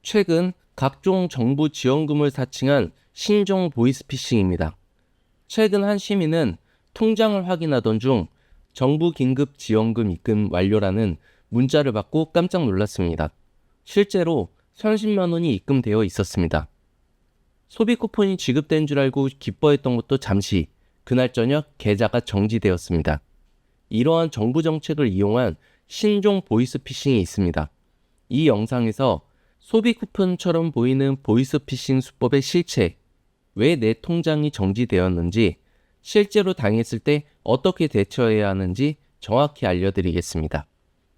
최근 각종 정부 지원금을 사칭한 신종 보이스피싱입니다. 최근 한 시민은 통장을 확인하던 중 정부 긴급 지원금 입금 완료라는 문자를 받고 깜짝 놀랐습니다. 실제로 30만 원이 입금되어 있었습니다. 소비 쿠폰이 지급된 줄 알고 기뻐했던 것도 잠시 그날 저녁 계좌가 정지되었습니다. 이러한 정부 정책을 이용한 신종 보이스피싱이 있습니다. 이 영상에서 소비 쿠폰처럼 보이는 보이스피싱 수법의 실체, 왜 내 통장이 정지되었는지, 실제로 당했을 때 어떻게 대처해야 하는지 정확히 알려드리겠습니다.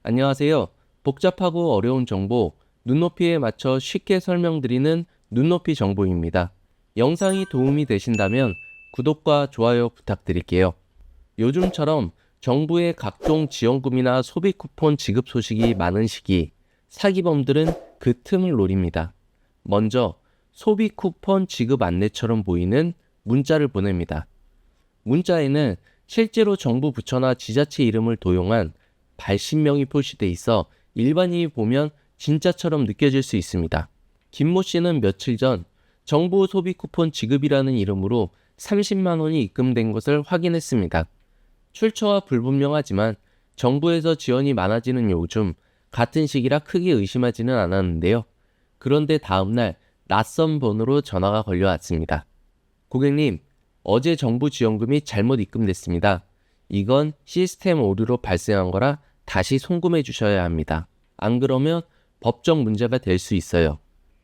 안녕하세요. 복잡하고 어려운 정보, 눈높이에 맞춰 쉽게 설명드리는 눈높이 정보입니다. 영상이 도움이 되신다면 구독과 좋아요 부탁드릴게요. 요즘처럼 정부의 각종 지원금이나 소비 쿠폰 지급 소식이 많은 시기, 사기범들은 그 틈을 노립니다. 먼저 소비 쿠폰 지급 안내처럼 보이는 문자를 보냅니다. 문자에는 실제로 정부 부처나 지자체 이름을 도용한 발신명이 표시돼 있어 일반인이 보면 진짜처럼 느껴질 수 있습니다. 김모 씨는 며칠 전 정부 소비 쿠폰 지급이라는 이름으로 30만 원이 입금된 것을 확인했습니다. 출처와 불분명하지만 정부에서 지원이 많아지는 요즘 같은 시기라 크게 의심하지는 않았는데요. 그런데 다음날 낯선 번호로 전화가 걸려왔습니다. 고객님, 어제 정부 지원금이 잘못 입금됐습니다. 이건 시스템 오류로 발생한 거라 다시 송금해 주셔야 합니다. 안 그러면 법적 문제가 될 수 있어요.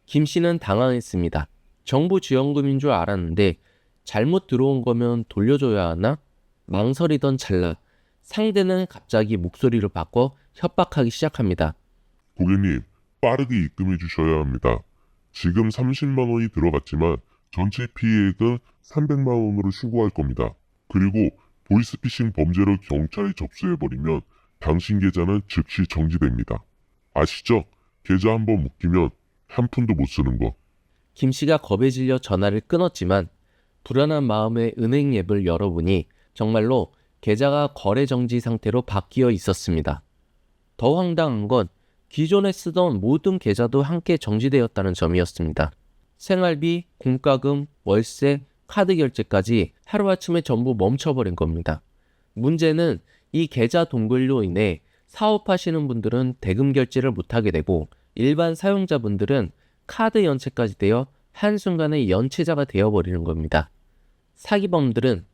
김 씨는 당황했습니다. 정부 지원금인 줄 알았는데 잘못 들어온 거면 돌려줘야 하나? 망설이던 찰나 상대는 갑자기 목소리를 바꿔 협박하기 시작합니다. 고객님, 빠르게 입금해 주셔야 합니다. 지금 30만 원이 들어갔지만 전체 피해액은 300만 원으로 신고할 겁니다. 그리고 보이스피싱 범죄를 경찰에 접수해버리면 당신 계좌는 즉시 정지됩니다. 아시죠? 계좌 한번 묶이면 한 푼도 못 쓰는 거. 김 씨가 겁에 질려 전화를 끊었지만 불안한 마음에 은행 앱을 열어보니 정말로 계좌가 거래 정지 상태로 바뀌어 있었습니다. 더 황당한 건 기존에 쓰던 모든 계좌도 함께 정지되었다는 점이었습니다. 생활비, 공과금, 월세, 카드 결제까지 하루아침에 전부 멈춰버린 겁니다. 문제는 이 계좌 동결로 인해 사업하시는 분들은 대금 결제를 못하게 되고 일반 사용자분들은 카드 연체까지 되어 한순간에 연체자가 되어버리는 겁니다. 사기범들은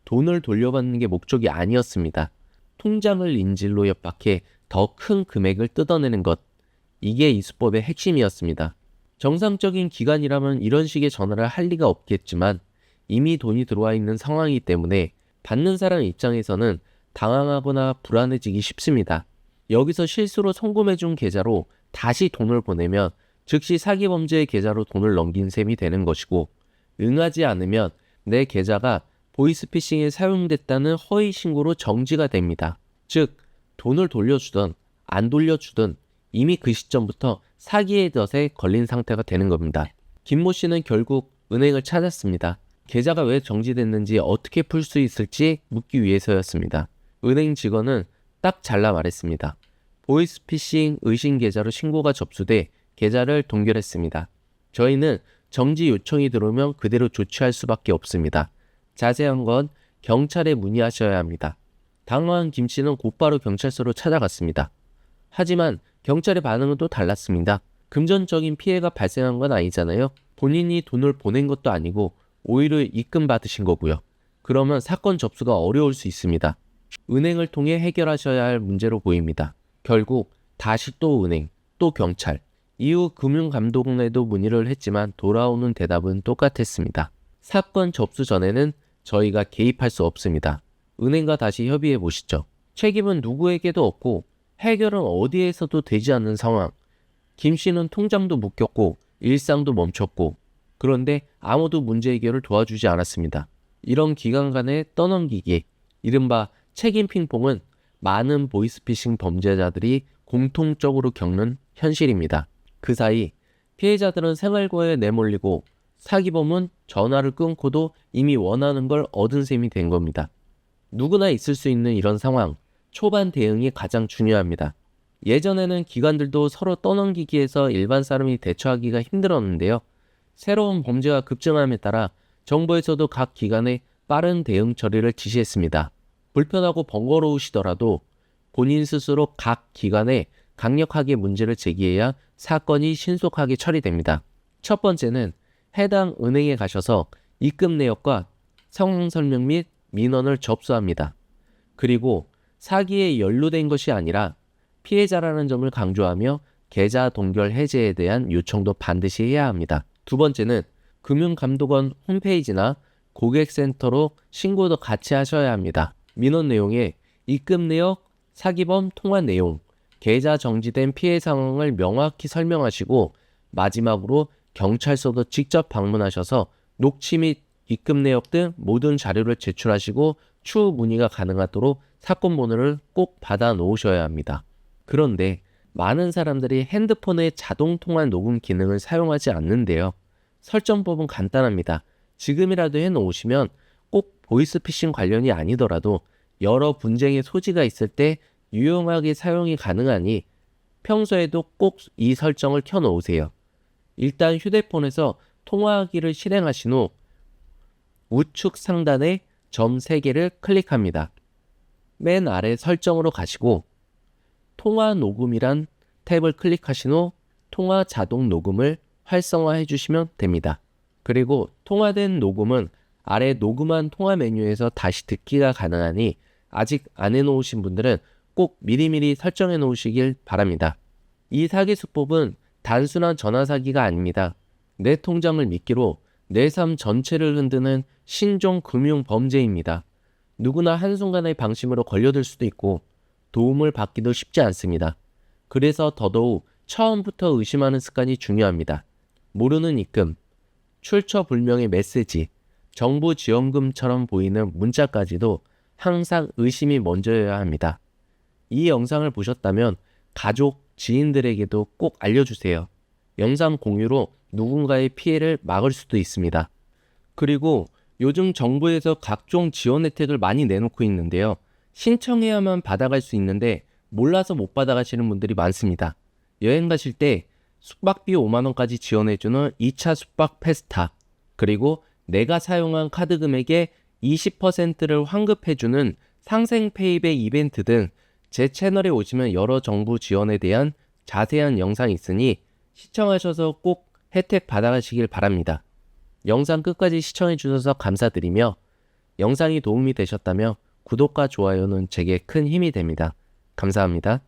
돈을 돌려받는 게 목적이 아니었습니다. 통장을 인질로 협박해 더 큰 금액을 뜯어내는 것. 이게 이 수법의 핵심이었습니다. 정상적인 기관이라면 이런 식의 전화를 할 리가 없겠지만 이미 돈이 들어와 있는 상황이기 때문에 받는 사람 입장에서는 당황하거나 불안해지기 쉽습니다. 여기서 실수로 송금해준 계좌로 다시 돈을 보내면 즉시 사기범죄의 계좌로 돈을 넘긴 셈이 되는 것이고 응하지 않으면 내 계좌가 보이스피싱에 사용됐다는 허위 신고로 정지가 됩니다. 즉 돈을 돌려주든 안 돌려주든 이미 그 시점부터 사기의 덫에 걸린 상태가 되는 겁니다. 김모 씨는 결국 은행을 찾았습니다. 계좌가 왜 정지됐는지 어떻게 풀 수 있을지 묻기 위해서였습니다. 은행 직원은 딱 잘라 말했습니다. 보이스피싱 의심 계좌로 신고가 접수돼 계좌를 동결했습니다. 저희는 정지 요청이 들어오면 그대로 조치할 수밖에 없습니다. 자세한 건 경찰에 문의하셔야 합니다. 당황한 김 씨는 곧바로 경찰서로 찾아갔습니다. 하지만 경찰의 반응은 또 달랐습니다. 금전적인 피해가 발생한 건 아니잖아요. 본인이 돈을 보낸 것도 아니고 오히려 입금 받으신 거고요. 그러면 사건 접수가 어려울 수 있습니다. 은행을 통해 해결하셔야 할 문제로 보입니다. 결국 다시 또 은행, 또 경찰, 이후 금융감독원에도 문의를 했지만 돌아오는 대답은 똑같았습니다. 사건 접수 전에는 저희가 개입할 수 없습니다. 은행과 다시 협의해 보시죠. 책임은 누구에게도 없고 해결은 어디에서도 되지 않는 상황. 김 씨는 통장도 묶였고 일상도 멈췄고 그런데 아무도 문제 해결을 도와주지 않았습니다. 이런 기간간의 떠넘기기, 이른바 책임 핑퐁은 많은 보이스피싱 범죄자들이 공통적으로 겪는 현실입니다. 그 사이 피해자들은 생활고에 내몰리고 사기범은 전화를 끊고도 이미 원하는 걸 얻은 셈이 된 겁니다. 누구나 있을 수 있는 이런 상황, 초반 대응이 가장 중요합니다. 예전에는 기관들도 서로 떠넘기기에서 일반 사람이 대처하기가 힘들었는데요. 새로운 범죄가 급증함에 따라 정부에서도 각 기관에 빠른 대응 처리를 지시했습니다. 불편하고 번거로우시더라도 본인 스스로 각 기관에 강력하게 문제를 제기해야 사건이 신속하게 처리됩니다. 첫 번째는 해당 은행에 가셔서 입금 내역과 상황 설명 및 민원을 접수합니다. 그리고 사기에 연루된 것이 아니라 피해자라는 점을 강조하며 계좌 동결 해제에 대한 요청도 반드시 해야 합니다. 두 번째는 금융감독원 홈페이지나 고객센터로 신고도 같이 하셔야 합니다. 민원 내용에 입금 내역, 사기범 통화 내용, 계좌 정지된 피해 상황을 명확히 설명하시고 마지막으로 경찰서도 직접 방문하셔서 녹취 및 입금 내역 등 모든 자료를 제출하시고 추후 문의가 가능하도록 사건 번호를 꼭 받아 놓으셔야 합니다. 그런데 많은 사람들이 핸드폰의 자동 통화 녹음 기능을 사용하지 않는데요. 설정법은 간단합니다. 지금이라도 해놓으시면 꼭 보이스피싱 관련이 아니더라도 여러 분쟁의 소지가 있을 때 유용하게 사용이 가능하니 평소에도 꼭 이 설정을 켜놓으세요. 일단 휴대폰에서 통화하기를 실행하신 후 우측 상단에 점 3개를 클릭합니다. 맨 아래 설정으로 가시고 통화 녹음이란 탭을 클릭하신 후 통화 자동 녹음을 활성화해 주시면 됩니다. 그리고 통화된 녹음은 아래 녹음한 통화 메뉴에서 다시 듣기가 가능하니 아직 안 해놓으신 분들은 꼭 미리미리 설정해 놓으시길 바랍니다. 이 사기 수법은 단순한 전화 사기가 아닙니다. 내 통장을 미끼로 내 삶 전체를 흔드는 신종 금융 범죄입니다. 누구나 한순간의 방심으로 걸려들 수도 있고 도움을 받기도 쉽지 않습니다. 그래서 더더욱 처음부터 의심하는 습관이 중요합니다. 모르는 입금, 출처 불명의 메시지, 정부 지원금처럼 보이는 문자까지도 항상 의심이 먼저여야 합니다. 이 영상을 보셨다면 가족, 지인들에게도 꼭 알려주세요. 영상 공유로 누군가의 피해를 막을 수도 있습니다. 그리고 요즘 정부에서 각종 지원 혜택을 많이 내놓고 있는데요. 신청해야만 받아갈 수 있는데 몰라서 못 받아가시는 분들이 많습니다. 여행 가실 때 숙박비 5만 원까지 지원해주는 2차 숙박 패스타, 그리고 내가 사용한 카드 금액의 20%를 환급해주는 상생페이백 이벤트 등 제 채널에 오시면 여러 정부 지원에 대한 자세한 영상이 있으니 시청하셔서 꼭 혜택 받아가시길 바랍니다. 영상 끝까지 시청해주셔서 감사드리며 영상이 도움이 되셨다면 구독과 좋아요는 제게 큰 힘이 됩니다. 감사합니다.